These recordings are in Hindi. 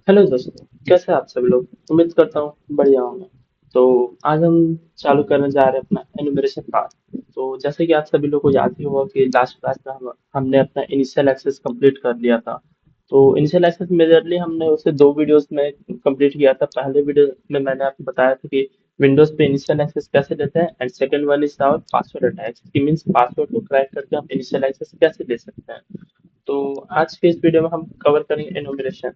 हेलो दोस्तों, कैसे हैं आप सब लोग। उम्मीद करता हूँ बढ़िया होंगे। तो आज हम चालू करने जा रहे हैं अपना एनुमरेशन पार्ट। तो जैसे कि आप सभी लोग को याद ही होगा कि लास्ट क्लास में हमने अपना इनिशियल एक्सेस कंप्लीट कर लिया था। तो इनिशियल एक्सेस मेजरली हमने उसे दो वीडियोस में कंप्लीट किया था। पहले वीडियो में मैंने आपको बताया था कि विंडोज पे इनिशियल एक्सेस कैसे लेते हैं, and second one is our password attacks, कि मींस पासवर्ड को क्रैक करके हम इनिशियल एक्सेस कैसे ले सकते हैं। तो आज के इस वीडियो में हम कवर करेंगे इनोमिनेशन।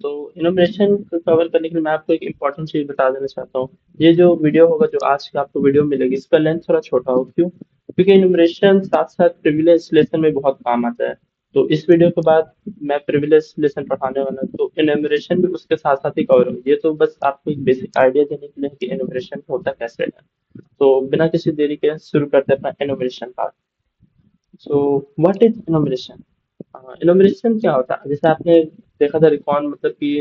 तो इनोमिनेशन को कवर करने के लिए मैं आपको एक इम्पॉर्टेंट चीज बता देना चाहता हूँ। ये जो वीडियो होगा, जो आज का आपको वीडियो मिलेगी, इसका लेंथ थोड़ा छोटा होगा। क्यों? क्योंकि इनोमिनेशन साथ साथ प्रिविलेज लेसन में बहुत काम आता है। तो इस वीडियो के बाद मैं प्रिविलेज लेसन पढ़ाने वाला हूँ, तो इनोमिनेशन भी उसके साथ साथ ही कवर होगी। ये तो बस आपको एक बेसिक आइडिया देने के लिए कि इनोमिनेशन होता कैसे है। तो बिना किसी देरी के शुरू करते हैं अपना nomination part. So what is nomination? Nomination क्या होता है? जैसे आपने देखा था रिकॉन, मतलब कि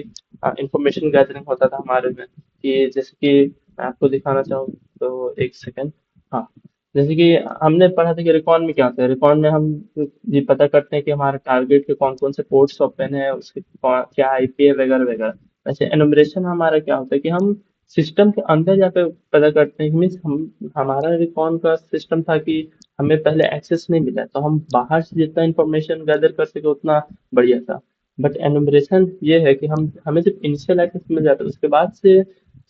इंफॉर्मेशन गैदरिंग होता था हमारे में, कि जैसे कि मैं आपको दिखाना चाहूँ तो एक सेकेंड। हाँ, जैसे कि हमने पढ़ा था कि रिकॉन में क्या होता है। रिकॉन में हम ये पता करते हैं कि हमारे टारगेट के कौन कौन से पोर्ट्स ओपन है, उसके क्या आईपी है, वगैरह वगैरह। वैसे एनुमरेशन हमारा क्या होता है कि हम सिस्टम के अंदर जाकर पता करते हैं। मीन्स हम हमारा रिकॉन का सिस्टम था कि हमें पहले एक्सेस नहीं मिला, तो हम बाहर से जितना इंफॉर्मेशन गैदर कर सके उतना बढ़िया था। बट एनुमरेशन ये है कि हम हमें सिर्फ इनिशियल एक्सेस मिल जाता है, उसके बाद से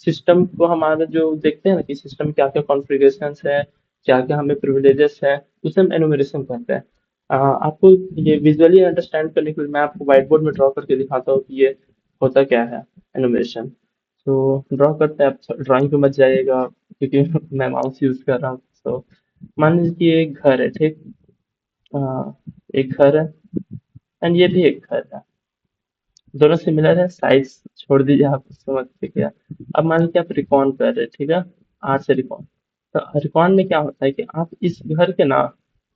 सिस्टम को हमारा जो देखते हैं ना कि सिस्टम क्या क्या कॉन्फ़िगरेशन है, क्या क्या हमें प्रिविलेजेस है, उसे हम एनुमरेशन कहते हैं। आपको ये विजुअली अंडरस्टैंड करने के लिए मैं आपको व्हाइट बोर्ड में ड्रॉ करके दिखाता हूँ कि ये होता क्या है एनुमरेशन। तो ड्रॉ करते हैं। आप ड्राइंग पे मत जाइएगा क्योंकि मैं माउस यूज कर रहा हूँ। तो मान लीजिए कि एक घर है, ठीक। आ, एक घर है, एंड ये भी एक घर है। दोनों सिमिलर है, साइज छोड़ दीजिए, आप समझ के क्या। अब मान लीजिए आप रिकॉन कर रहे हैं, ठीक है। आर से रिकॉन। तो रिकॉन में क्या होता है कि आप इस घर के ना,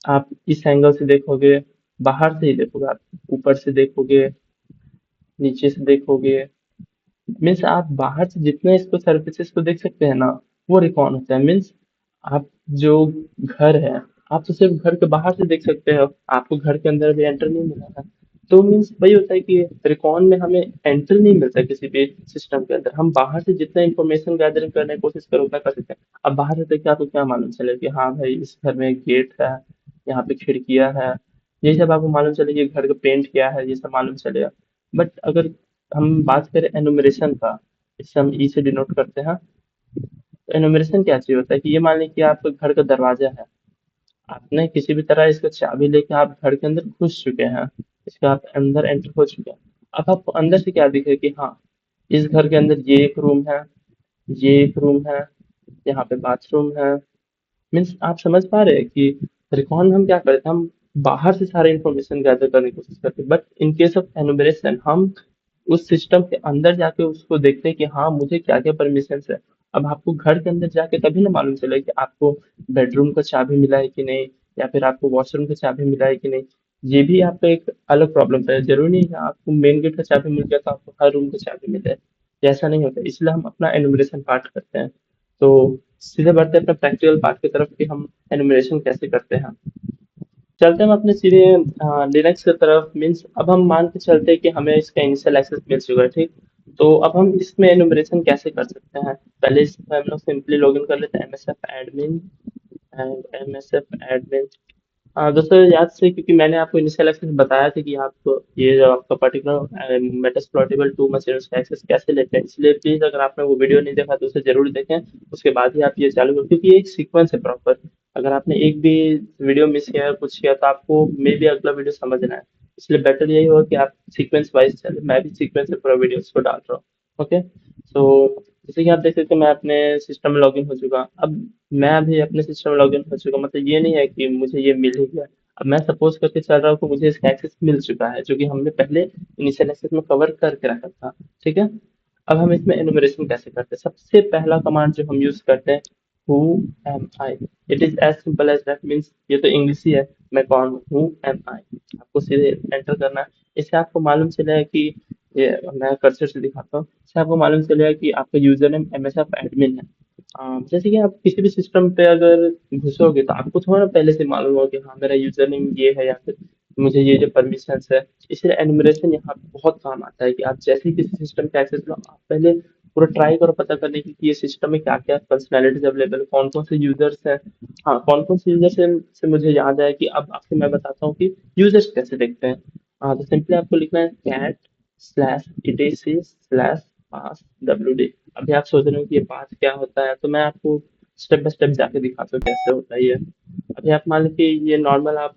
आप इस एंगल से देखोगे, बाहर से ही देखोगे, आप ऊपर से देखोगे, नीचे से देखोगे। मीन्स आप बाहर से जितने इसको सर्फेसेस को देख सकते हैं ना, वो रिकॉन होता है। मीन्स आप जो घर है, आप तो सिर्फ घर के बाहर से देख सकते हो, आपको घर के अंदर भी एंटर नहीं मिला है। तो मीन्स वही होता है कि रिकॉन में हमें एंटर नहीं मिलता किसी भी सिस्टम के अंदर। हम बाहर से जितना इंफॉर्मेशन गैदरिंग करने की कोशिश करो उतना कर सकते हैं। अब बाहर से देख के आपको क्या मालूम चले कि हाँ भाई, इस घर में एक गेट है, यहाँ पे खिड़कियां है, ये सब आपको मालूम चले, कि घर का पेंट क्या है, ये सब मालूम चलेगा। बट अगर हम बात करें एनुमरेशन का, इसे हम ई से डिनोट करते हैं। तो एनुमरेशन क्या चीज होता है कि ये मान लीजिए कि आपके घर का दरवाजा है, आपने किसी भी तरह इसका चाबी लेके आप घर के अंदर घुस चुके हैं, इसका आप अंदर एंटर हो चुके हैं। अब आपको अंदर से क्या दिखे कि हाँ, इस घर के अंदर ये एक रूम है, ये एक रूम है, यहाँ पे बाथरूम है। मीन्स आप समझ पा रहे हैं कि रिकॉर्ड में हम क्या करते हैं, हम बाहर से सारे इंफॉर्मेशन गैदर करने की कोशिश करते हैं। But in case of enumeration हम उस सिस्टम के अंदर जाके उसको देखते हैं कि हाँ, मुझे क्या क्या परमिशन है। अब आपको घर के अंदर जाके तभी ना मालूम चले कि आपको बेडरूम का चाबी मिला है कि नहीं, या फिर आपको वॉशरूम का चाबी मिला है कि नहीं। ये भी आपका एक अलग प्रॉब्लम है। जरूरी नहीं है आपको मेन गेट का चाबी मिल गया तो आपको हर रूम का चाबी मिले, ऐसा नहीं होता। इसलिए हम अपना एनुमरेशन पार्ट करते हैं। तो सीधे बढ़ते हैं अपने प्रैक्टिकल पार्ट की तरफ कि हम एनिमेशन कैसे करते हैं। चलते हैं हम अपने सीधे लिनक्स की तरफ। मीन्स अब हम मान के चलते हैं कि हमें इसका इनिशियल एक्सेस मिल चुका है, ठीक। तो अब हम इसमें एनुमरेशन कैसे कर सकते हैं? पहले इसमें हम लोग सिंपली लॉगिन कर लेते हैं MSF admin, and MSF admin. हाँ दोस्तों, याद से, क्योंकि मैंने आपको इनिशियल एक्सेस बताया था कि आप ये जो आपका पर्टिकुलर मेटास्प्लॉइटेबल 2 मशीन उसका एक्सेस कैसे लेते हैं। इसलिए प्लीज अगर आपने वो वीडियो नहीं देखा तो उसे जरूर देखें। उसके बाद ही आप ये चालू करें, क्योंकि ये एक सीक्वेंस है प्रॉपर। अगर आपने एक भी वीडियो मिस किया या कुछ किया तो आपको मे भी अगला वीडियो समझना है। इसलिए बेटर यही होगा कि आप सीक्वेंस वाइज चले। मैं भी सीक्वेंस से पूरा वीडियो उसको डाल रहा हूँ। ओके। सो जैसे कि आप देख सकते हैं, मैं अपने सिस्टम में लॉगिन हो चुका। अब मैं अभी अपने सिस्टम में लॉगिन हो चुका, मतलब ये नहीं है कि मुझे ये मिल ही गया। अब मैं सपोज करके चल रहा हूँ कि मुझे इसका एक्सेस मिल चुका है, जो कि हमने पहले इनिशियल एक्सेस में कवर करके रखा था, ठीक है। अब हम इसमें एनुमरेशन कैसे करते हैं? सबसे पहला कमांड जो हम यूज करते हैं, who am I. It is as simple as that. Means ये तो इंग्लिश ही है, मैं कौन हूँ, हु एम आई। आपको सीधे एंटर करना है। इससे आपको मालूम चलेगा कि ये, मैं कर्सर से दिखाता हूँ, इससे आपको मालूम चलेगा कि आपका user name M S F admin है। जैसे कि आप किसी भी सिस्टम पे अगर घुसोगे तो आपको थोड़ा पहले से मालूम होगा कि हाँ, मेरा यूजर नेम ये है, या फिर मुझे ये जो परमिशंस है, इसलिए एनुमरेशन यहाँ पे बहुत काम आता है कि आप जैसे ही किसी सिस्टम का एक्सेस लो, आप पहले पूरा ट्राई करो पता करने की कि ये सिस्टम में क्या क्या फंक्शनैलिटीज अवेलेबल है, कौन कौन से यूजर्स हैं। हाँ, कौन कौन से यूजर्स से मुझे याद है कि अब आपको मैं बताता हूँ कि यूजर्स कैसे देखते हैं। हाँ, तो सिंपली आपको लिखना है कैट स्लैश etc स्लैश पास wd। अभी आप सोच रहे हो कि ये पास क्या होता है, तो मैं आपको स्टेप बाय स्टेप जाके दिखाता हूँ कैसे होता है ये। अभी आप मान लीजिए ये नॉर्मल आप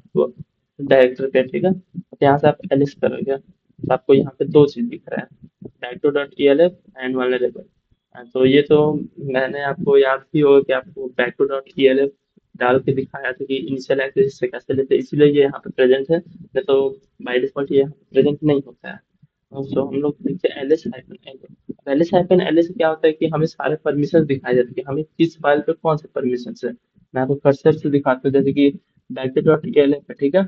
डायरेक्टर पे, ठीक है, तो यहाँ से आप एलिस करोगे तो आपको यहाँ पे दो चीज दिख रहा है, डायरेक्टो डॉट elf एंड वनरेबल। तो ये तो मैंने आपको याद भी होगा कि आपको बैको डॉट elf डाल के दिखाया था कि इनिशियल एक्सेस से कैसे लेते हैं, इसीलिए ये यहाँ पे प्रेजेंट है, नहीं तो बाय डिफॉल्ट ये प्रेजेंट नहीं होता है। तो हम लोग लिखते हैं Alice hyphen L. Alice hyphen L से क्या होता है कि हमें सारे परमिशन दिखाई देते हैं कि हमें किस फाइल पे कौन से परमिशन है। मैं आपको कर्सर से दिखाता हूँ, जैसे कि बैक डॉट elf है, ठीक है।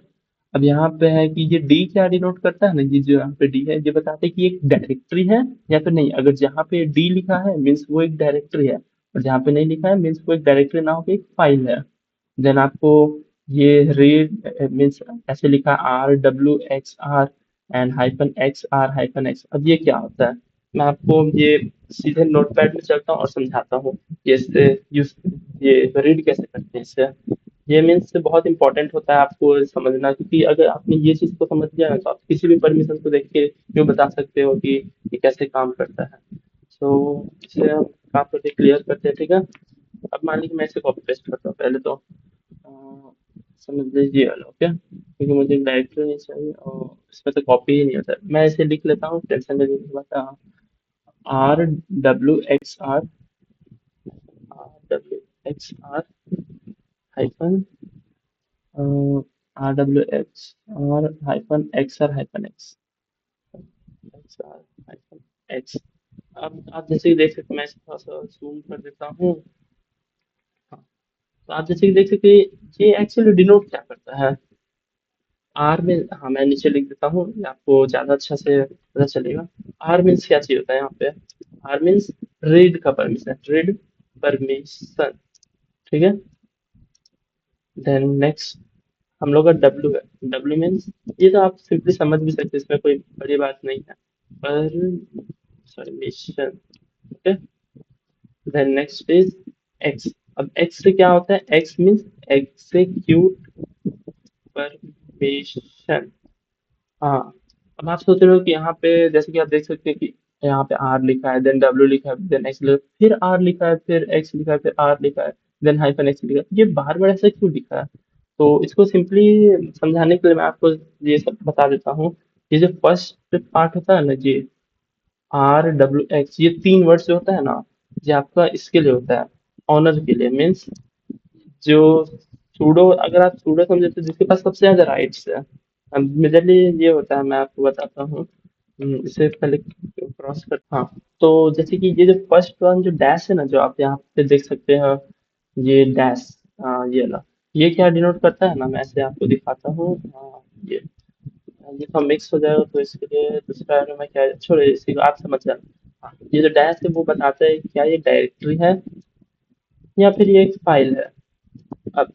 अब यहाँ पे है कि ये डी क्या डिनोट करता है ना, ये जो यहाँ पे डी है ये बताता है कि एक डायरेक्टरी है या फिर नहीं। अगर जहाँ पे डी लिखा है मीन्स वो एक डायरेक्टरी है, और जहाँ पे नहीं लिखा है मीन्स वो एक डायरेक्टरी ना होकर एक फाइल है। देन आपको ये रीड मीन्स ऐसे लिखा RWXR एंड -XR-X। अब ये क्या होता है, मैं आपको ये सीधे नोटपैड में चलता हूँ और समझाता हूँ कि इससे यूज ये रीड कैसे करते हैं इससे। ये मीन्स बहुत इंपॉर्टेंट होता है आपको समझना, क्योंकि अगर आपने ये चीज को समझ लिया ना तो आप किसी भी परमिशन को देख के यूँ बता सकते हो कि ये कैसे काम करता है। सो इसे हम काम करके क्लियर करते हैं, ठीक है। अब मान लीजिए मैं इसे कॉपी पेस्ट करता हूँ पहले तो। अ, समझ लीजिए वाला, ओके, क्योंकि मुझे डायरेक्टरी नहीं चाहिए और इसमें तो कॉपी ही नहीं होता। मैं इसे लिख लेता हूँ, टेंशन लेने की बात। RWXR RWXR hyphen RWXR-XR-X XR-X। अब आप जैसे कि देख सकते हैं, मैं इसे थोड़ा सा जूम कर देता हूँ। हाँ, तो आप जैसे कि देख सकते हैं ये एक्चुअली डिनोट क्या करता है। आर में, हाँ मैं नीचे लिख देता हूँ ये आपको ज्यादा अच्छा से पता चलेगा। आर मीन्स क्या चाहिए होता है यहाँ पे। आर मीन्स रीड का परमिशन, रीड परमिशन, ठीक है। देन नेक्स्ट हम लोग का डब्ल्यू है। डब्ल्यू मीन्स, ये तो आप सिंपली समझ भी सकते हैं, इसमें कोई बड़ी बात नहीं है, पर sorry mission, okay. Then next is x. अब एक्स से क्या होता है, एक्स मीन्स एग्जीक्यूट परमिशन। हाँ, अब आप सोच रहे हो कि यहाँ पे जैसे कि आप देख सकते हैं कि यहाँ पे आर लिखा है, देन डब्ल्यू लिखा है, देन एक्स लिखा है, फिर आर लिखा है, फिर एक्स लिखा है, फिर आर लिखा है, देन हाइफन एक्स लिखा है। ये बार बार ऐसा क्यों लिखा है। तो इसको सिंपली समझाने के लिए मैं आपको ये सब बता देता हूँ। ये जो फर्स्ट पार्ट होता है ना, ये RWX, ये तीन वर्ड्स जो होता है ना, ये आपका इसके लिए होता है, ऑनर के लिए। मीन्स जो सूडो, अगर आप सूडो समझे तो जिसके पास सबसे ज्यादा राइट्स है, मेजरली ये होता है। मैं आपको बताता हूँ, इससे पहले क्रॉस कर, हाँ। तो जैसे कि ये जो फर्स्ट वन जो डैश है ना, जो आप यहाँ पे देख सकते हैं, ये डैश, ये ला, ये क्या डिनोट करता है ना, मैं ऐसे आपको दिखाता हूँ। ये तो मिक्स हो जाएगा, तो इसके लिए दूसरा है मैं क्या छोड़े, इसी को आप समझ जाना। हाँ, ये जो डैश है वो बताता है कि क्या ये डायरेक्टरी है या फिर ये एक फाइल है। अब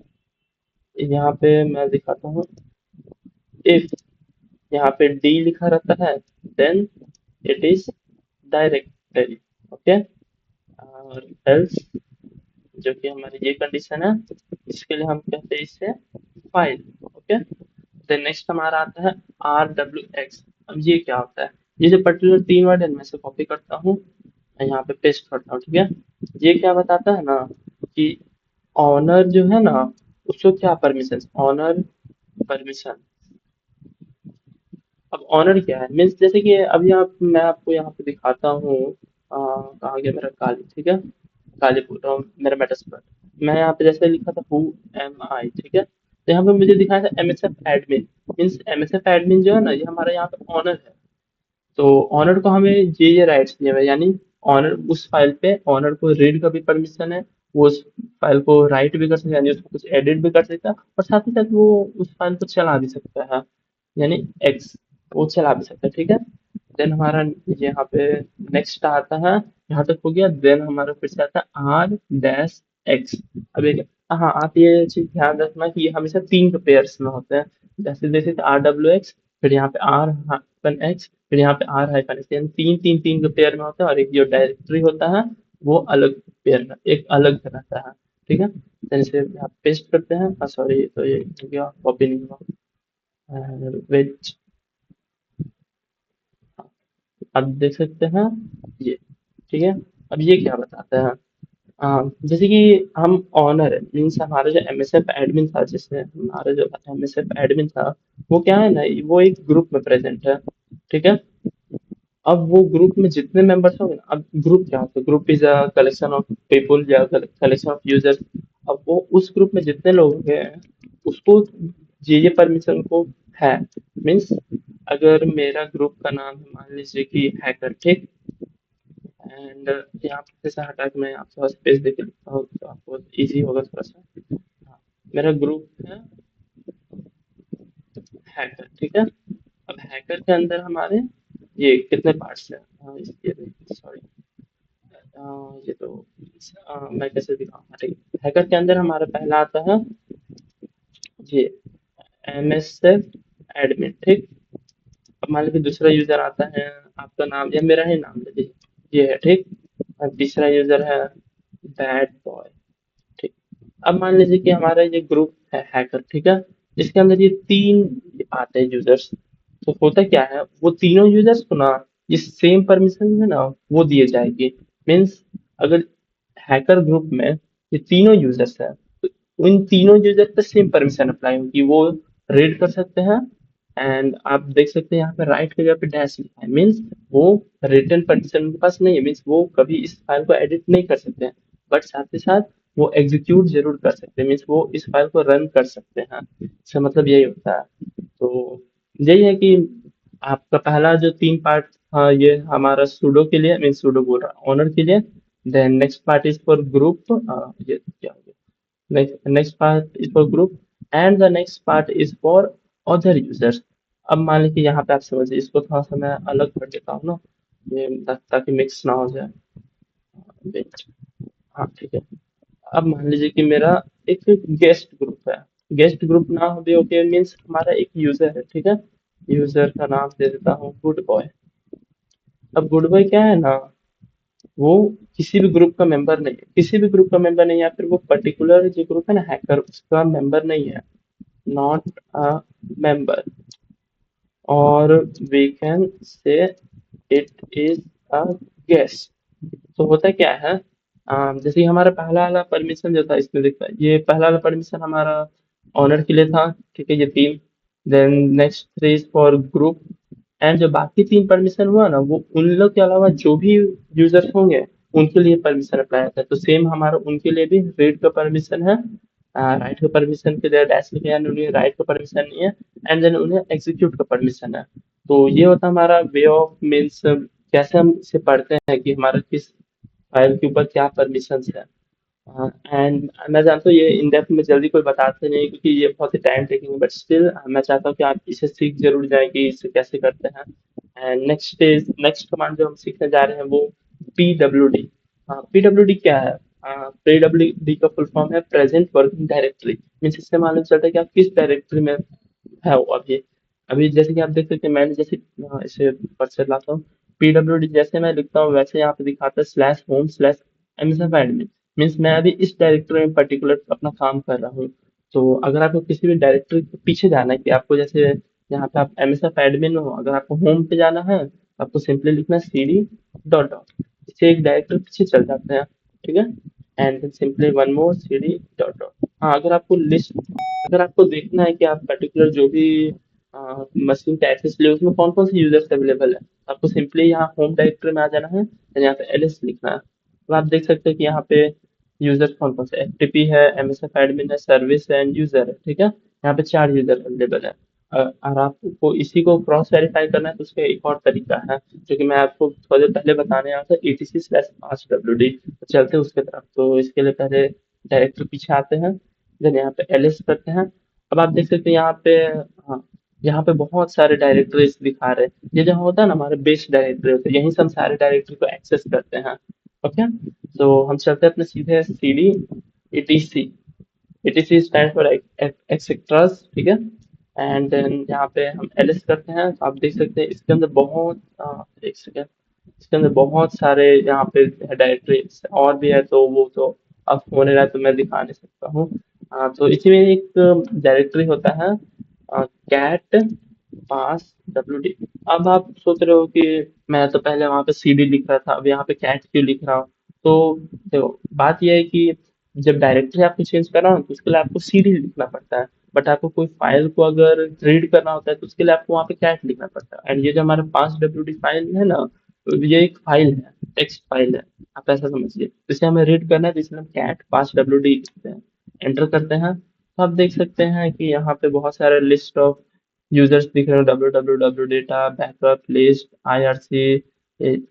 यहाँ पे मैं दिखाता हूँ, इफ यहाँ पे डी लिखा रहता है then it is directory, okay. और एल्स, जो कि हमारी ये कंडीशन है, इसके लिए हम कहते हैं इसे फाइल, ओके। देन नेक्स्ट हमारा आता है RWX। अब ये क्या होता है, ये जो पर्टिकुलर तीन वर्ड है मैं इसे कॉपी करता हूँ, मैं यहाँ पे पेस्ट करता हूँ, ठीक है। ये क्या बताता है ना कि ऑनर जो है ना, उसको क्या परमिशन, ऑनर परमिशन। अब ऑनर क्या है मीन्स, जैसे कि अभी आप, मैं आपको यहाँ पे दिखाता हूँ, कहाँ गया मेरा काली, ठीक है। काली बोल रहा हूँ, मेरा मेटास्प्लॉट। मैं यहाँ पे जैसे लिखा था हु एम आई, ठीक है, तो यहाँ पे मुझे दिखाया था MSF admin. Means MSF admin जो है ना, ये हमारा यहाँ पे ऑनर है। तो ऑनर को हमें ये राइट्स दिए हुए हैं, यानी ऑनर उस फाइल पे, ऑनर को रीड का भी परमिशन है, वो उस फाइल को राइट भी कर सकता है, यानी उसको कुछ एडिट भी कर सकता है, और साथ ही साथ वो उस फाइल को चला भी सकता है, यानी एक्स, वो चला भी सकता है, ठीक है। देन हमारा यहाँ पे नेक्स्ट आता है, यहाँ तक हो गया। देन हमारा फिर से आता है R-X। अब एक, हाँ, आप ये चीज ध्यान रखना कि ये हमेशा तीन पेयर्स में होते हैं। जैसे जैसे RWX, फिर यहाँ पे R-X, फिर यहाँ पे R-X, यानी तीन तीन तीन पेयर में होता है, और एक जो डायरेक्टरी होता है वो अलग पेयर में एक अलग रहता है। ठीक है, जैसे आप पेस्ट करते हैं, सॉरी, तो ये हो गया, कॉपी नहीं हुआ, वेज। अब देख सकते हैं ये। ठीक है, अब ये क्या बताता है, जैसे कि हम ऑनर है, मीन्स हमारा जो एमएसएफ एडमिन था, जिससे हमारा जो एमएसएफ एडमिन था, वो क्या है ना, वो एक ग्रुप में प्रेजेंट है। ठीक है, अब वो ग्रुप में जितने मेंबर्स होंगे ना, अब ग्रुप क्या होता है, group is a collection of people या कलेक्शन ऑफ यूजर्स। अब वो उस ग्रुप में जितने लोग हैं, उसको ये परमिशन को है, मीन्स अगर मेरा ग्रुप का नाम है, मान लीजिए कि हैकर, ठीक, एंड यहाँ पे से हटा के मैं आपके पास पेज देके लिखता हूँ तो आपको इजी होगा थोड़ा सा। हाँ, मेरा ग्रुप है हैकर, ठीक है। अब हैकर के अंदर हमारे ये कितने पार्ट्स हैं, सॉरी, ये तो मैं कैसे दिखाऊंगा, ठीक है। हैकर के अंदर हमारा पहला आता है ये एमएसएफ एडमिन, ठीक। अब मान लीजिए दूसरा यूजर आता है, आपका नाम या मेरा ही नाम ले लीजिए, ये है, ठीक। और तीसरा यूजर है बैड बॉय, ठीक। अब मान लीजिए कि हमारा ये ग्रुप है हैकर, ठीक है। इसके अंदर ये तीन आते हैं यूजर्स। तो होता क्या है, वो तीनों यूजर्स को ना ये सेम परमिशन है ना वो दिए जाएगी। मीन्स अगर हैकर ग्रुप में ये तीनों यूजर्स हैं, तो उन तीनों यूजर पे सेम परमिशन अप्लाई होगी, वो रीड कर सकते हैं। एंड आप देख सकते हैं यहाँ पे राइट की जगह पे डैश लिखा है, मीन्स वो रिटर्न परमिशन उनके पास नहीं है, मीन्स वो कभी इस फाइल को एडिट नहीं कर सकते हैं, बट साथ ही साथ वो एग्जीक्यूट जरूर कर सकते हैं, मीन्स वो इस फाइल को रन कर सकते हैं। इसका मतलब यही होता है। तो यही है कि आपका पहला जो तीन पार्ट था ये हमारा सूडो के लिए, मीन सूडो बोल रहा ऑनर के लिए। Then next part is for group, ये क्या हो गया, next part is for group, and the next part is for other users. अब मान लीजिए यहाँ पे आप समझिए, इसको थोड़ा सा मैं अलग कर देता हूँ ना, ये ताकि मिक्स ना हो जाए। Wait, हाँ ठीक है। अब मान लीजिए कि मेरा एक गेस्ट ग्रुप है, गेस्ट ग्रुप ना हो भी ओके, मीन्स हमारा एक यूजर है, ठीक है। यूजर का नाम दे देता हूँ गुड बॉय। अब गुड बॉय क्या है ना, वो किसी भी ग्रुप का मेंबर नहीं है, किसी भी ग्रुप का मेंबर नहीं है, या फिर वो पर्टिकुलर जो ग्रुप है ना हैकर उसका मेंबर नहीं है, नॉट अ मेंबर, और we can say it is a guest. तो होता क्या है, जैसे कि हमारा पहला वाला परमिशन जो था इसमें दिखता है, ये पहला वाला परमिशन हमारा ऑनर के लिए था, ठीक है, ये तीन। Then next three is for group, and जो बाकी तीन परमिशन हुआ ना, वो उन लोग के अलावा जो भी यूजर्स होंगे उनके लिए परमिशन अप्लाई होता है। तो सेम हमारा उनके लिए भी रीड का परमिशन है, राइट का परमिशन के लिए डैश लिखे, यानी उन्हें राइट का परमिशन नहीं है, एंड देन उन्हें एग्जीक्यूट का परमिशन है। तो ये होता है हमारा वे ऑफ मीन्स, कैसे हम इसे पढ़ते हैं कि हमारा किस फाइल के ऊपर क्या परमिशन है। एंड मैं जानता हूँ ये इन डेप्थ में जल्दी कोई बताते नहीं, क्योंकि ये बहुत ही टाइम टेकिंग है, बट स्टिल मैं चाहता हूँ कि आप इसे सीख जरूर जाएं कि इसे कैसे करते हैं। एंड नेक्स्ट कमांड जो हम सीखने जा रहे हैं वो PWD। PWD क्या है, PWD का फुल फॉर्म है प्रेजेंट वर्किंग डायरेक्टरी। मीन्स इससे मालूम चलता है कि आप किस डायरेक्टरी में है वो अभी। अभी जैसे कि आप देख सकते हैं, मैंने जैसे इसे पर से लाता हूँ, PWD जैसे मैं लिखता हूँ वैसे यहाँ पे दिखाता है /home/msf admin। मीन्स मैं अभी इस डायरेक्टरी में पर्टिकुलर अपना काम कर रहा हूँ। तो अगर आपको किसी भी डायरेक्टरी के पीछे जाना है, कि आपको जैसे यहाँ पे आप MSF एडमिन हो, अगर आपको होम पे जाना है, आपको सिंपली लिखना है CD डॉट डॉट, इससे एक डायरेक्टरी पीछे चल जाते हैं, ठीक है। And simply one more CD dot dot. हाँ, अगर आपको देखना है कि आप पर्टिकुलर जो भी मशीन का एक्सेस ले उसमें कौन कौन से यूजर्स अवेलेबल है, आपको सिंपली यहाँ होम डायरेक्टरी में आ जाना है और यहाँ पे LS लिखना है। तो आप देख सकते हैं कि यहाँ पे यूजर कौन कौन से, FTP है, MSF एडमिन है, सर्विस है, एंड यूजर है, ठीक है। यहाँ पे 4 यूजर अवेलेबल है। और आपको इसी को क्रॉस वेरीफाई करना है तो उसका एक और तरीका है, जो कि मैं आपको थोड़ी देर पहले बताने आया था, ETC/5WD। तो चलते हैं उसके तरफ। तो इसके लिए पहले डायरेक्टरी पीछे आते हैं, देन यहाँ पे LS करते हैं। अब आप देख सकते हैं यहाँ पे, हाँ, यहाँ पे बहुत सारे डायरेक्टरीज दिखा रहे हैं। ये जो होता है ना हमारे बेस डायरेक्टरी होते हैं, यहीं से हम सारे डायरेक्टरी को एक्सेस करते हैं। ओके, तो हम चलते हैं अपने सीधे CD ETC। ETC stand for etceteras, ठीक है। एंड देन यहाँ पे हम एलएस करते हैं, तो आप देख सकते हैं इसके अंदर बहुत एक सेकेंड, इसके अंदर बहुत सारे यहाँ पे डायरेक्टरी और भी है, तो वो तो अब होने रहा है तो मैं दिखा नहीं सकता हूँ। तो इसी में एक डायरेक्टरी होता है कैट पास डब्ल्यू डी। अब आप सोच रहे हो कि मैं तो पहले वहां पे सीडी लिख रहा था, अब यहाँ पे कैट क्यों लिख रहा हूँ? तो देखो बात यह है कि जब डायरेक्टरी आपको चेंज करना हो तो उसके लिए आपको सीडी लिखना पड़ता है, बट आपको कोई फाइल को अगर रीड करना होता है तो उसके लिए आपको वहाँ पे कैट लिखना पड़ता है। एंड ये जो हमारे पास डब्ल्यू डी फाइल है ना, तो ये एक फाइल है, टेक्स्ट फाइल है, आप ऐसा समझिए। जिसे हमें रीड करना है तो इसलिए हम कैट पास डब्ल्यू डी लिखते हैं, एंटर करते हैं, तो आप देख सकते हैं कि यहाँ पे बहुत सारे लिस्ट ऑफ यूजर्स दिख रहे हैं, W W W data backup list IRC,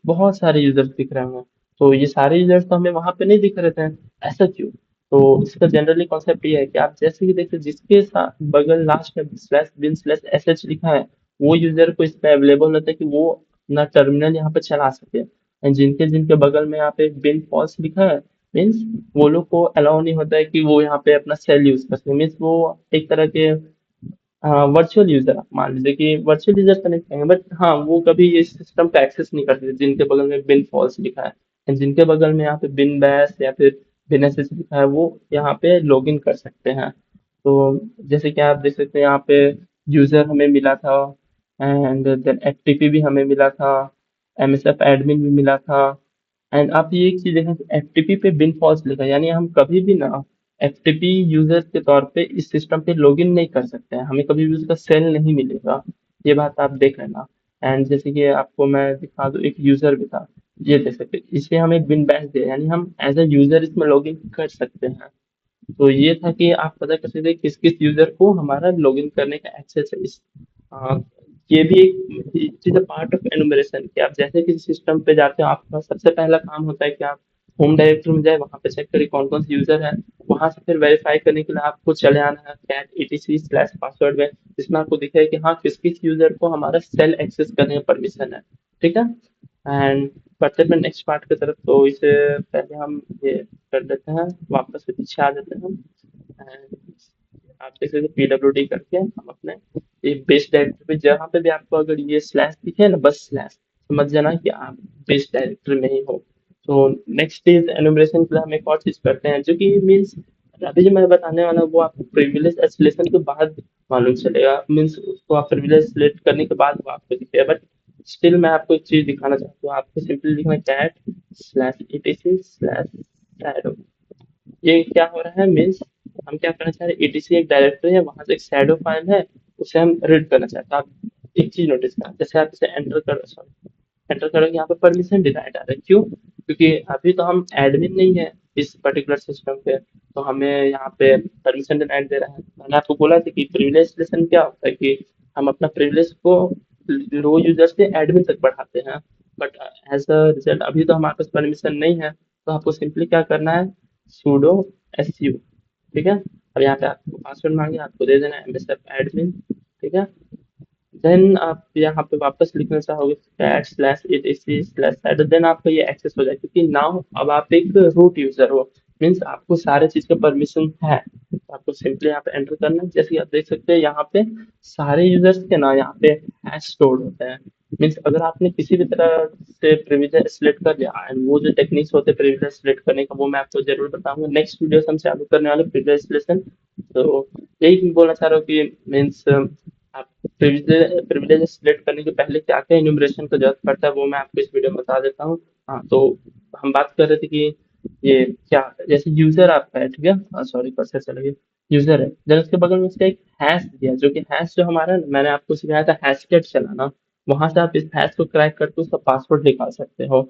बहुत सारे यूजर्स दिख रहे हैं। तो ये सारे यूजर्स तो हमें वहां पे नहीं दिख रहे थे, ऐसा क्यों? तो इसका जनरली कॉन्सेप्ट ये है कि आप जैसे कि देखते जिसके साथ बगल लास्ट में स्लैश बिन स्लैश SH लिखा है, वो यूजर को इसमें अवेलेबल होता है कि वो अपना टर्मिनल यहाँ पे चला सके। And जिनके जिनके बगल में यहाँ पे बिन फॉल्स लिखा है, मीन्स वो लोग को अलाउ नहीं होता है कि वो यहाँ पे अपना सेल यूज कर सके। मीन्स वो एक तरह के वर्चुअल यूजर, आप मान लीजिए कि वर्चुअल यूजर कनेक्ट करेंगे, बट हाँ वो कभी इस सिस्टम का एक्सेस नहीं करते जिनके बगल में बिन फॉल्स लिखा है। And जिनके बगल में यहाँ पे बिन बैश या फिर बिन एस लिखा है, वो यहाँ पे लॉग इन कर सकते हैं। तो जैसे कि आप देख सकते हैं यहाँ पे यूजर हमें मिला था, एंड देन FTP भी हमें मिला था, MSF एडमिन भी मिला था। एंड आप ये एक चीज देखें कि FTP पे बिन फॉल्स लिखा है, यानी हम कभी भी ना FTP यूजर के तौर पे इस सिस्टम पे लॉगिन नहीं कर सकते हैं, हमें कभी भी उसका सेल नहीं मिलेगा। ये बात आप देख लेना। एंड जैसे कि आपको मैं दिखा दूं, एक यूजर भी था, ये देख सकते हैं, इसे हमें बिन बैश दिया, यानी हम एज अ यूजर इसमें लॉगिन कर सकते हैं। तो ये था कि आप पता कर सकते हैं किस किस यूजर को हमारा लॉगिन करने का एक्सेस है इस आ, ये भी एक it is a part of enumeration कि आप जैसे किसी सिस्टम पे जाते हो, आपका सबसे पहला काम होता है कि आप होम डायरेक्टरी में जाए, वहां पे चेक करें कौन कौन से यूजर है। वहां से फिर वेरीफाई करने के लिए आपको चले आना है कैट etc/पासवर्ड में, जिसमें आपको दिखेगा कि हाँ किस किस यूजर को हमारा सेल एक्सेस करने का परमिशन है। ठीक है। एंड बढ़ते हैं नेक्स्ट पार्ट की तरफ, तो इसे पहले हम ये कर देते हैं, वापस से पीछे आ जाते हैं हम। And आप देख सकते PWD करके हम अपने ये बेस डायरेक्टरी पे, जहाँ पे भी आपको अगर ये स्लैश दिखे ना, बस स्लैश, समझ जाना कि आप बेस डायरेक्टरी में ही हो। तो नेक्स्ट इज एनुमरेशन के लिए हम एक और चीज करते हैं जो कि मीन्स अभी जो मैं बताने वाला हूँ वो आपको प्रिविलेज एस्केलेशन के बाद मालूम चलेगा, मीन्स उसको आप प्रिविलेज सेलेक्ट करने के बाद वो आपको दिखेगा, बट स्टिल मैं आपको एक चीज दिखाना चाहता हूँ। आपको सिंपली लिखना कैट/etc/shadow। ये क्या हो रहा है मीन्स हम क्या करना चाह रहे हैं, ETC एक डायरेक्टरी है, वहां से एक शैडो फाइल है, उसे हम रीड करना चाहते हैं। आप एक चीज नोटिस करें, जैसे आप इसे एंटर करोगे, यहाँ पे परमिशन डिनाइड आ रहा है, क्यों? क्योंकि अभी तो हम एडमिन नहीं है इस पर्टिकुलर सिस्टम पे, तो हमें यहाँ पे परमिशन डिनाइड दे रहा है। मैंने आपको बोला था कि प्रिविलेज रिलेशन क्या होता है कि हम अपना प्रिविलेज को रो यूजर से एडमिन तक बढ़ाते हैं, बट एज अ रिजल्ट अभी तो हमारे पास परमिशन नहीं है, तो आपको सिंपली क्या करना है, sudo su। ठीक है। अब यहाँ पे आपको पासवर्ड मांगे, आपको दे देना है MSF एडमिन। ठीक है। देन आप यहाँ पे वापस लिखना चाहोगे cat/etc/shadow, देन आपका ये एक्सेस हो जाए, क्योंकि नाउ अब आप एक रूट यूजर हो, मीन्स आपको सारे चीज का परमिशन है। तो आपको सिंपली यहाँ पे एंटर करना है, जैसे कि आप देख सकते हैं यहाँ पे सारे यूजर्स के ना यहाँ पे हैश स्टोर्ड होते हैं। मीन्स अगर आपने किसी भी तरह से प्रिविलेज सिलेक्ट कर लिया, एंड वो जो टेक्निक्स होते हैं प्रिविलेज सिलेक्ट करने का वो मैं आपको जरूर बताऊंगा नेक्स्ट वीडियो से हम चालू करने वाले प्रिविलेज लेसन। तो यही बोलना चाह रहा हूँ कि मीन्स आप प्रिविलेज सिलेक्ट करने के पहले क्या क्या इन्यूमरेशन का जरूरत पड़ता है वो मैं आपको इस वीडियो में बता देता हूँ। हाँ, तो हम बात कर रहे थे कि ये क्या, जैसे यूजर आपका है, ठीक है, हाँ सॉरी कर्सर चला गया, यूजर है, देन उसके बगल में उसका एक हैश दिया, जो कि हैश जो हमारा मैंने आपको सिखाया था हैशटेग चलाना, वहां से आप इस हैश को क्रैक करके उसका पासवर्ड निकाल सकते हो।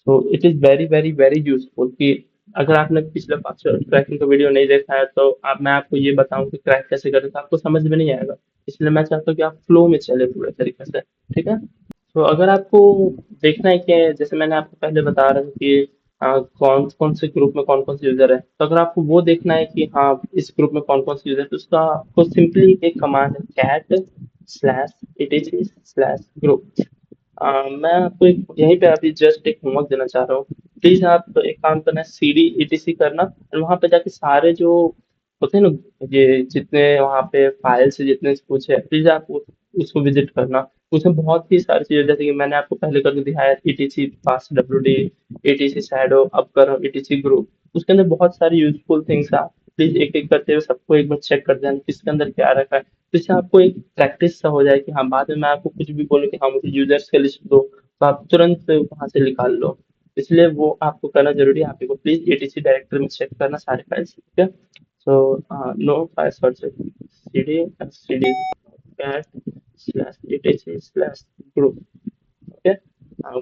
तो it is very very very useful कि अगर आपने पिछले पासवर्ड क्रैकिंग का वीडियो नहीं देखा है तो आप मैं आपको ये बताऊं कि क्रैक कैसे करें तो आपको समझ में नहीं आएगा, इसलिए मैं चाहता हूँ कि आप फ्लो में चले पूरे तरीके से। ठीक है। तो अगर आपको देखना है कि जैसे मैंने आपको पहले बता रहा हूँ कि कौन कौन से ग्रुप में कौन कौन से यूजर है, तो अगर आपको वो देखना है कि हाँ इस ग्रुप में कौन कौन से यूजर है, तो उसका आपको सिंपली एक कमांड है cat/etc/group। मैं आपको एक यहीं पे अभी जस्ट एक होमवर्क देना चाह रहा हूँ। प्लीज आप एक काम करना, CD ETC करना और वहां पे जाके सारे जो होते हैं ना, ये जितने वहाँ पे फाइल्स जितने कुछ है, प्लीज आप उसको विजिट करना। उसमें बहुत ही सारी चीजें, जैसे कि मैंने आपको पहले करके दिखाया, ईटीसी पास डब्ल्यूडी, ईटीसी शैडो, अब कर ईटीसी ग्रुप, उसके अंदर बहुत सारी यूजफुल थिंग्स है। प्लीज एक एक करते हुए सबको एक बार चेक कर देना किसके अंदर क्या रखा है, जिससे आपको एक प्रैक्टिस सा हो जाए कि हाँ बाद में मैं आपको कुछ भी बोलूँ कि हाँ मुझे यूजर्स का लिस्ट दो, तो आप तुरंत वहां से निकाल लो। इसलिए वो आपको करना जरूरी है। आपको प्लीज एटीसी डायरेक्टर में चेक करना सारे फाइल्स, ठीक है। So no file search cd cd cat slash etc slash group, okay.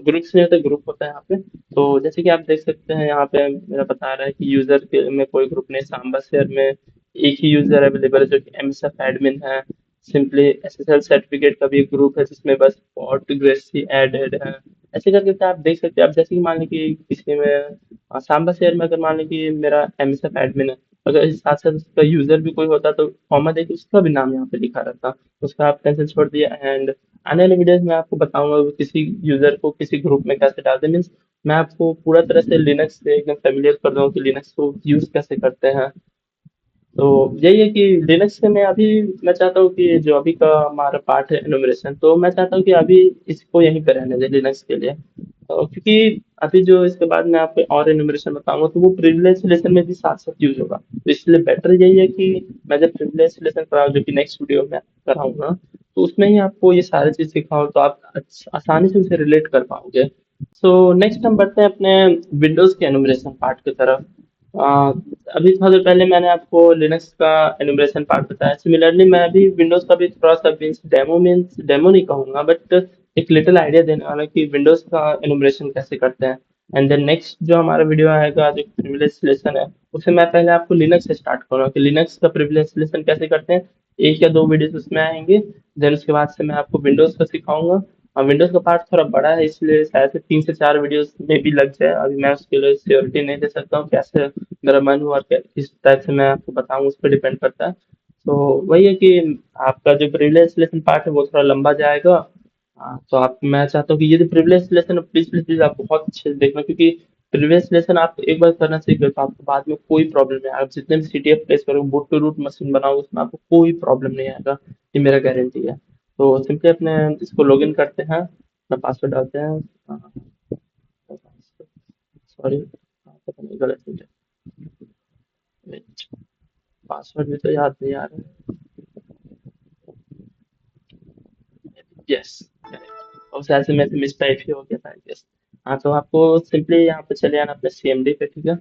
Groups नहीं होते, ग्रुप होता है यहाँ पे। तो जैसे कि आप देख सकते हैं यहाँ पे मेरा बता रहा है कि यूजर के में कोई ग्रुप नहीं, सांबा शेयर में एक ही यूजर अवेलेबल है जो कि एमएसएफ एडमिन है। सिंपली एसएसएल सर्टिफिकेट का भी एक ग्रुप है जिसमें बस पॉट ग्रेसी एडेड है। ऐसे करके तो आप देख सकते हैं। आप जैसे कि मान लें कि किसी में सांबा शेयर में अगर मान लें कि मेरा एमएसएफ एडमिन है, अगर इस साथ साथ उसका यूजर भी कोई होता तो कॉमा देके उसका भी नाम यहाँ पे लिखा रहता। उसका आप कैंसिल छोड़ दिया। एंड आने वाले वीडियोस में आपको बताऊंगा कि किसी यूजर को किसी ग्रुप में कैसे डालते, मीन्स मैं आपको पूरा तरह से लिनक्स से एकदम फेमिलियर कर दूंगा कि लिनक्स को यूज कैसे करते हैं। तो यही है कि लिनक्स से मैं चाहता हूँ कि जो अभी का हमारा पार्ट है एनुमरेशन, तो मैं चाहता हूँ कि अभी इसको यहीं पे रहने दें लिनक्स के लिए। क्योंकि अभी जो इसके बाद मैं आपको और एनुमरेशन बताऊंगा तो वो प्रिविलेज सिलेक्शन में भी साथ साथ यूज होगा, तो इसलिए बेटर यही है कि मैं जब प्रिविलेज सिलेक्शन कराऊँ जो कि नेक्स्ट वीडियो में कराऊंगा, तो उसमें ही आपको ये सारी चीज सिखाऊं तो आप आसानी से उसे रिलेट कर पाओगे। सो नेक्स्ट हम बढ़ते हैं अपने विंडोज के एनुमरेशन पार्ट की तरफ। आ, अभी थोड़ा देर पहले मैंने आपको लिनक्स का एनुमरेशन पार्ट बताया, सिमिलरली मैं अभी विंडोज का भी थोड़ा सा मीन्स डेमो नहीं कहूंगा बट एक लिटिल आइडिया देने वाला कि विंडोज का एनुमरेशन कैसे करते हैं। एंड देन नेक्स्ट जो हमारा वीडियो आएगा जो प्रिविलेज सिलेक्शन है, उससे मैं पहले आपको लिनक्स से स्टार्ट करूंगा कि लिनक्स का प्रिविलेज सिलेक्शन कैसे करते हैं। एक या दो वीडियोस उसमें आएंगे। देन उसके बाद से मैं आपको विंडोज का सिखाऊंगा। विंडोज का पार्ट थोड़ा बड़ा है इसलिए शायद से 3 से 4 वीडियोस में भी लग जाए, अभी मैं उसके लिए श्योरिटी नहीं दे सकता हूँ कैसे मेरा मन हुआ और किस टाइप से मैं आपको बताऊँ, उस पर डिपेंड करता है। तो वही है कि आपका जो प्रिविलेज लेसन पार्ट है वो थोड़ा लंबा जाएगा। तो आप मैं चाहता हूँ कि ये जो privilege lesson please please please आप बहुत अच्छे से देखना, क्योंकि प्रिविलेज लेसन आप एक बार करना सीख गए तो आपको बाद में कोई प्रॉब्लम नहीं आएगा। आप जितने भी सीटीएफ प्लेस करोगे, बूट टू रूट मशीन बनाओगे, उसमें आपको कोई प्रॉब्लम नहीं आएगा, ये मेरा गारंटी है। तो सिंपली अपने इसको लॉगिन करते हैं, अपना पासवर्ड डालते हैं। सॉरी, पता नहीं गलत हो गया, पासवर्ड भी तो याद नहीं आ रहा है। यस, करेक्ट, और शायद से मैं मिस टाइप ही हो गया था, यस। हाँ, तो आपको सिंपली यहाँ पे चले आना अपने सीएमडी पे, ठीक है।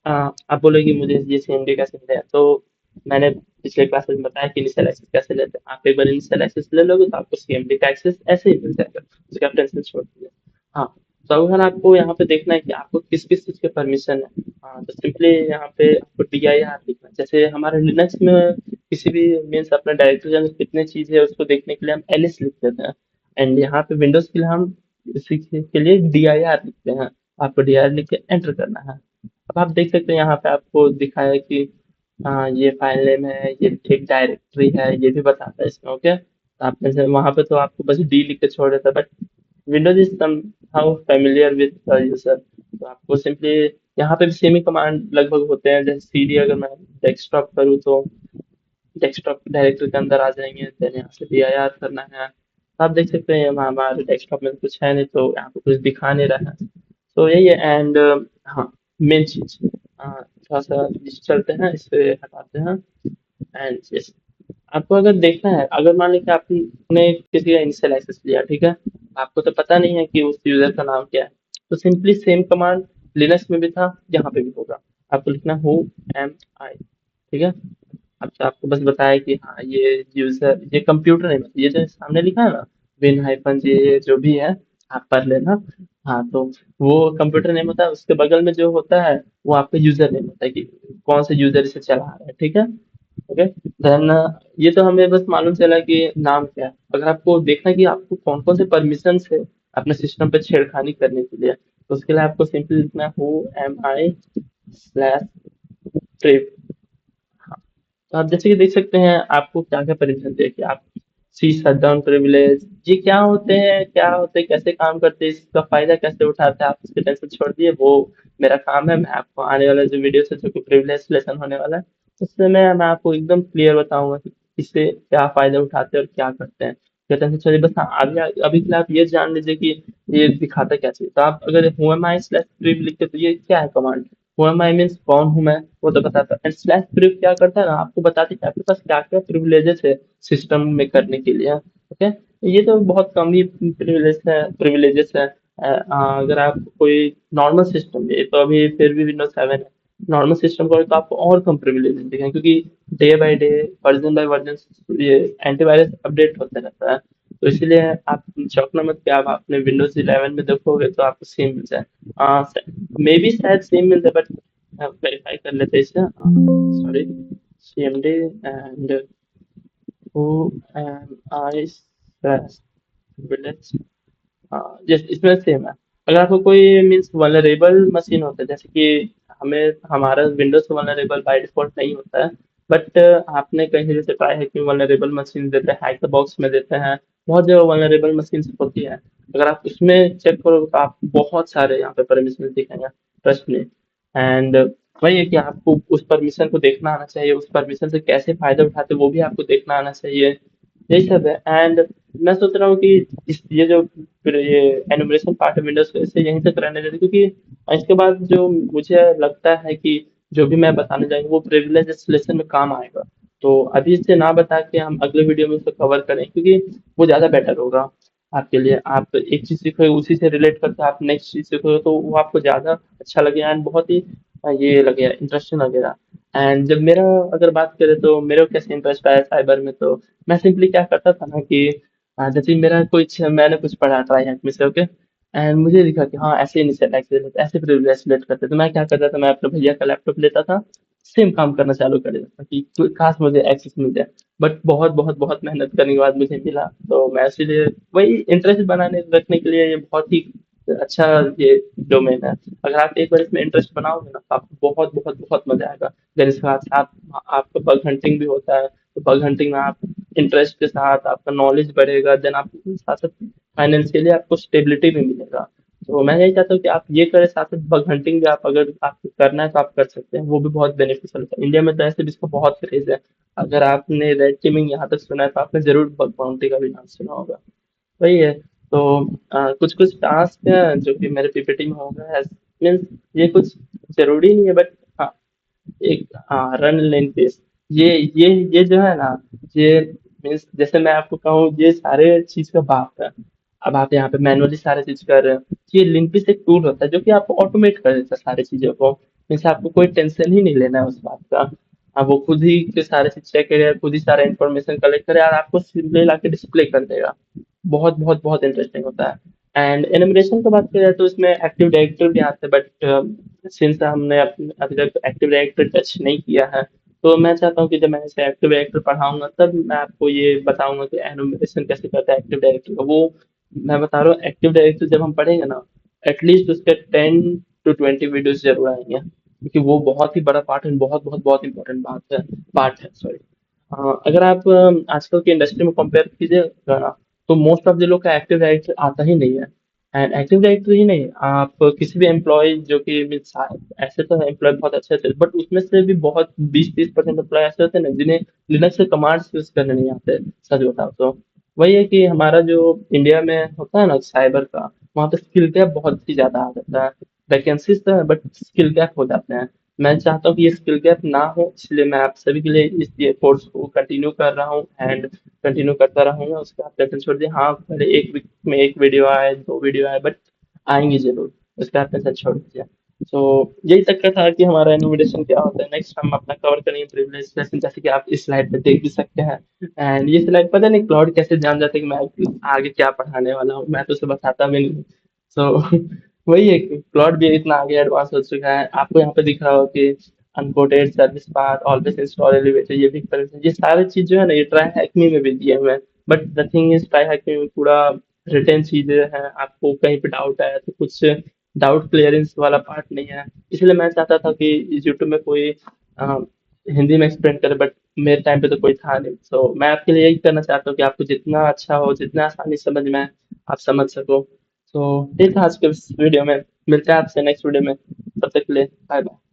आप बोलोगे मुझे ये सीएमडी कैसे मिलेगा, तो मैंने पिछले क्लास में बताया कि इनिशियल एक्सेस कैसे लेते हैं। आप एक बार इनिशियल एक्सेस ले लोगे तो आपको सीएमडी का एक्सेस ऐसे ही मिल जाएगा, उसका आप टेंशन छोड़ दीजिए। हाँ, तो अगर आपको यहाँ पे देखना है कि आपको किस किस चीज के परमिशन है, हाँ, तो सिंपली यहाँ पे आपको DIR लिखना है। जैसे हमारे लिनक्स में किसी भी मीन्स अपना डायरेक्टरी के अंदर कितने चीज है उसको देखने के लिए हम एलएस लिख देते हैं। एंड यहाँ पे विंडोज के लिए हम इसी के लिए DIR लिखते हैं। आपको DIR लिख के एंटर करना है। अब आप देख सकते हैं यहाँ पे आपको दिखाया है कि हाँ ये फाइल नेम है, ये एक डायरेक्टरी है, ये भी बताता है इसमें, ओके। तो आप जैसे वहां पे तो आपको बस डी लिख के छोड़ देता है, but Windows is somehow familiar with user, तो आपको सिंपली यहाँ पे भी सेम ही कमांड लगभग होते हैं। जैसे सीडी अगर मैं डेस्कटॉप करूँ तो डेस्कटॉप डायरेक्टरी के अंदर आ जाएंगे, देन यहाँ से DIR करना है। तो आप देख सकते हैं यहाँ हमारे डेस्कटॉप में कुछ है नहीं, तो यहाँ पे कुछ दिखा नहीं रहा है। तो यही है। एंड हाँ, मेन चीज थोड़ा सा नीचे चलते हैं, इसे हटाते हैं। एंड यस, आपको अगर देखना है, अगर मान लीजिए आपने किसी का इनिशियल एक्सेस लिया, ठीक है, आपको तो पता नहीं है कि उस यूजर का नाम क्या है, तो सिंपली सेम कमांड लिनक्स में भी था, यहाँ पे भी होगा। आपको लिखना हु एम आई, ठीक है। अच्छा, आपको बस बताया कि हाँ ये यूजर, ये कंप्यूटर नेम है, ये जो सामने लिखा है ना, विन हाइफन ये जो भी है, आप पढ़ लेना। हाँ, तो वो कंप्यूटर नेम होता है, उसके बगल में जो होता है वो आपका यूजर नेम होता है कि कौन से यूजर इसे चला रहा है, ठीक है। ओके, देन ये तो हमें बस मालूम चला कि नाम क्या है। अगर आपको देखना है कि आपको कौन कौन से परमिशन है अपने सिस्टम पे छेड़खानी करने के लिए, तो उसके लिए आपको सिंपली लिखना है who am I slash trip. तो आप जैसे कि देख सकते हैं आपको क्या क्या परमिशन चाहिए कि आप सी शटडाउन प्रिविलेज, ये क्या होते हैं, क्या होते हैं, कैसे काम करते हैं, इसका फायदा कैसे उठाते हैं, आप इसके टेंशन छोड़ दिए, वो मेरा काम है। मैं आपको आने वाला जो वीडियो है जो कि प्रिविलेज लेसन होने वाला है, उससे मैं आपको एकदम क्लियर बताऊंगा कि इससे क्या फायदा उठाते हैं और क्या करते हैं। कहते हैं चलिए बस हाँ, अभी अभी के लिए आप ये जान लीजिए कि ये दिखाता क्या चीज़। तो आप अगर who am I slash prev लिखते तो ये क्या है command. Who am I means कौन हूँ मैं, वो तो बताता है। एंड स्लैश प्रिव क्या करता है ना, आपको बताते हैं कि आपके पास क्या क्या प्रिविलेजेस है सिस्टम में करने के लिए। ओके, ये तो बहुत कम ही प्रिविलेजेस है। अगर आप कोई नॉर्मल सिस्टम, ये तो अभी फिर भी विंडोज 7 है, नॉर्मल सिस्टम करो तो आपको और कम प्रिविलेज दिखेंगे, क्योंकि day by day, version by version ये एंटीवायरस अपडेट होता रहता है। तो इसलिए आप चौंकना मत कि आप अपने विंडोज 11 में देखोगे तो आपको सेम मिल जाए। मे बी शायद सेम मिल जाए, बट वेरीफाई कर लेते हैं इसे। Sorry, cmd and who am I slash village। हाँ, जैसे इसमें सेम है। अगर आपको कोई मीन्स वनरेबल मशीन होता है, जैसे कि हमें हमारा विंडोज वनरेबल बाय डिफॉल्ट नहीं होता है, बट आपने कहीं जैसे ट्राई है कि वनरेबल मशीन देते हैं, हैक द बॉक्स में देते हैं, बहुत जगह वनरेबल मशीन होती है। अगर आप उसमें चेक करोगे तो आप बहुत सारे यहाँ पे परमिशन दिखेंगे, ट्रस्ट में। एंड वही है कि आपको उस परमिशन को देखना आना चाहिए, उस परमिशन से कैसे फायदा उठाते हैं, वो भी आपको देखना आना चाहिए। यही सब है। एंड मैं सोच रहा हूँ कि इस ये जो फिर ये एनिमेशन पार्ट है विंडोज का, इसे यहीं तक रहने देते, क्योंकि इसके बाद जो मुझे लगता है कि जो भी मैं बताने जाएंगे वो प्रिविलेज इंस्टॉलेशन में काम आएगा। तो अभी इसे ना बता के हम अगले वीडियो में उसे कवर करें, क्योंकि वो ज्यादा बेटर होगा आपके लिए। आप एक चीज सीखोगे उसी से रिलेट करके आप नेक्स्ट चीज सीखोगे तो वो आपको ज्यादा अच्छा लगेगा एंड बहुत ही ये लगेगा, इंटरेस्टिंग लगेगा। एंड जब मेरा अगर बात करें तो मेरे को कैसे इंटरेस्ट आया साइबर में, तो मैं सिंपली क्या करता था ना कि जैसे मेरा कुछ मैंने कुछ पढ़ा ट्राई हैक में से, ओके, एंड मुझे दिखा कि हाँ ऐसे इनिशियल एक्सेस होता है, ऐसे प्रिविलेज सेलेक्ट करते, तो मैं क्या करता था, मैं अपने भैया का लैपटॉप लेता था, सेम काम करना चालू कर देता था कि काश मुझे एक्सेस मिल जाए। बट बहुत बहुत बहुत मेहनत करने के बाद मुझे मिला, तो मैं इसीलिए वही इंटरेस्ट बनाने रखने के लिए ये बहुत ही अच्छा ये डोमेन है। अगर आप एक बार इसमें इंटरेस्ट बनाओगे ना तो आपको बहुत बहुत बहुत मजा आएगा। देन इसके बाद आप आपका बग हंटिंग भी होता है, तो बग हंटिंग में आप इंटरेस्ट के साथ आपका नॉलेज बढ़ेगा, देन आप साथ साथ फाइनेंशियली आपको स्टेबिलिटी भी मिलेगा। तो मैं यही चाहता हूँ कि आप ये करें, साथ साथ बग हंटिंग भी आप अगर आपको करना है तो आप कर सकते हैं, वो भी बहुत बेनिफिशियल होता है। इंडिया में तो ऐसे भी इसका बहुत क्रेज है। अगर आपने रेड टीमिंग यहाँ तक सुना है तो आपने जरूर बग बाउंटी का भी नाम सुना होगा। वही है। तो कुछ कुछ टास्क है जो कि मेरे पीपीटी में होगा, मीन्स ये कुछ जरूरी नहीं है, बट हाँ, एक हाँ रन लेन पेज, ये जो है ना, ये मीन्स जैसे मैं आपको कहूँ ये सारे चीज का बाप है। अब आप यहाँ पे मैनुअली सारे चीज कर रहे हो, ये लिंकपिस एक टूल होता है जो कि आपको ऑटोमेट कर देता है सारी चीजों को। मीन्स आपको कोई टेंशन ही नहीं लेना है उस बात का। अब वो खुद ही के सारे चीज चेक करेगा, खुद ही सारा इन्फॉर्मेशन कलेक्ट करेगा और आपको सिंपली लाके डिस्प्ले कर देगा। बहुत बहुत बहुत इंटरेस्टिंग होता है। एंड एनिमेशन की बात करें तो इसमें एक्टिव डायरेक्टर भी आते हैं, बट सिंस हमने अभी तक एक्टिव डायरेक्टर टच नहीं किया है, तो मैं चाहता हूँ कि जब मैं इसे एक्टिव डायरेक्टर पढ़ाऊंगा तब मैं आपको ये बताऊंगा कि एनिमेशन कैसे करता है एक्टिव डायरेक्टर का। वो मैं बता रहा हूँ, एक्टिव डायरेक्टर जब हम पढ़ेंगे ना, एटलीस्ट उसके 10 to 20 वीडियोस जरूर आएंगे, क्योंकि वो बहुत ही बड़ा पार्ट है, बहुत बहुत बहुत इंपॉर्टेंट बात है, पार्ट है, सॉरी। अगर आप आजकल की इंडस्ट्री में कंपेयर कीजिएगा ना, तो मोस्ट ऑफ द लोग का एक्टिव डायरेक्टर आता ही नहीं है। एंड एक्टिव डायरेक्टर ही नहीं, आप किसी भी एम्प्लॉय जो कि ऐसे तो एम्प्लॉय बहुत अच्छे थे, बट उसमें से भी बहुत 20-30% एम्प्लॉय ऐसे होते हैं ना जिन्हें लिनक्स के कमांड्स यूज करने नहीं आते, सच बताओ तो। वही है कि हमारा जो इंडिया में होता है ना साइबर का, वहाँ पे स्किल गैप बहुत ही ज्यादा आ जाता है। वैकेंसीज तो है बट स्किल गैप हो जाते हैं। मैं चाहता हूँ कि ये स्किल गैप ना हो, इसलिए मैं आप सभी के लिए इस ये कोर्स को कंटिन्यू कर रहा हूँ एंड कंटिन्यू करता रहूंगा। उसके आप टेंशन छोड़ दिए, हाँ पहले एक वीक में एक वीडियो आए, 2 वीडियो आए, बट आएंगी जरूर। उसका आप टेंशन छोड़ दीजिए। तो यही तक का था कि हमारा इनोवेशन क्या होता है। नेक्स्ट हम अपना कवर करेंगे प्रिविलेज लेसन, जैसे कि आप इस स्लाइड पे देख भी सकते हैं। एंड ये स्लाइड पता नहीं क्लाउड कैसे जान जाता है कि मैं आगे क्या पढ़ाने वाला हूँ, मैं तो उसे बताता भी नहीं। सो वही है कि क्लाउड भी इतना आगे एडवांस हो चुका है। आपको यहाँ पे दिख रहा हो कि unquoted service path, always install elevated, ये भी ये सारी चीज जो है ना, ये ट्राई हैकमी में भी दिए हुए हैं। But the thing is try हैकमी में पूरा रिटर्न चीजें हैं, आपको कहीं पे डाउट आया तो कुछ डाउट क्लियरेंस वाला पार्ट नहीं है। इसलिए मैं चाहता था कि यूट्यूब में कोई अ, हिंदी में एक्सप्लेन करे, बट मेरे टाइम पे तो कोई था नहीं। सो मैं आपके लिए यही करना चाहता हूँ कि आपको जितना अच्छा हो, जितना आसानी समझ में आए, आप समझ सको। तो ठीक है आज के इस वीडियो में, मिलते हैं आपसे नेक्स्ट वीडियो में। तब तक के लिए बाय बाय।